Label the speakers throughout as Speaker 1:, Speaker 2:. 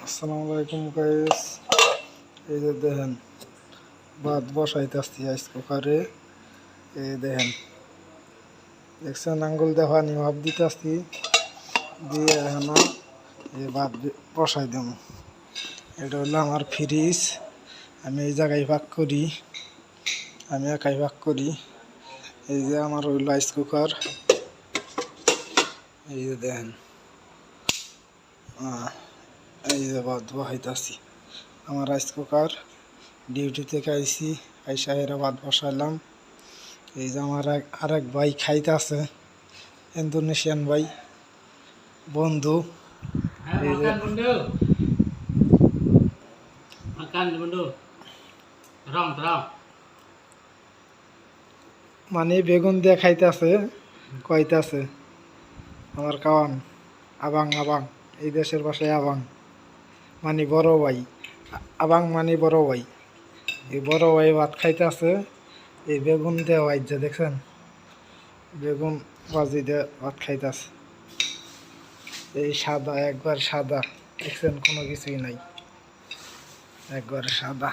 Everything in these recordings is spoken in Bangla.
Speaker 1: আসসালামু আলাইকুম গাইস। এই যে দেখেন ভাত বসাইতেছি রাইস কুকারে। এই দেখছেন আঙ্গুল দিয়ে পানি ভাপ দিতেছি, দিয়ে এখন এই ভাত বসাই দেব। এটা হলো আমার ফ্রিজ, আমি এই জায়গায় ভাগ করি, আমি একাই ভাগ করি। এই যে আমার ওই রাইস কুকার, এই যে দেখেন এই যে ভাত বসাইতেছি। আমার রাইস কুকার, ডিউটি থেকে আইসি, আইসা এরা ভাত বসাইলাম। এই যে আমার আরেক ভাই খাইতেছে, ইন্দোনেশিয়ান ভাই বন্ধু। এই যে মানে বেগুন দিয়ে খাইতেছে, কইতাছে আমার কাওয়ান আবাং আবাং। এই দেশের ভাষায় আবাং মানে বড় ভাই, আবাং মানে বড় ভাই। এই বড় ভাই ভাত খাইতেছে, এই বেগুন দিয়ে যে দেখছেন, বেগুন ভাজি দিয়ে ভাত খাইতেছে। এই সাদা, একবার সাদা, দেখছেন কোনো কিছুই নাই, একবার সাদা।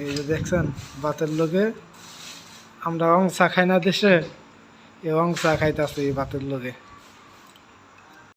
Speaker 1: এই যে দেখছেন ভাতের লগে, আমরা অংসা খাই না দেশে, এই অংসা খাইতেছে এই ভাতের লগে।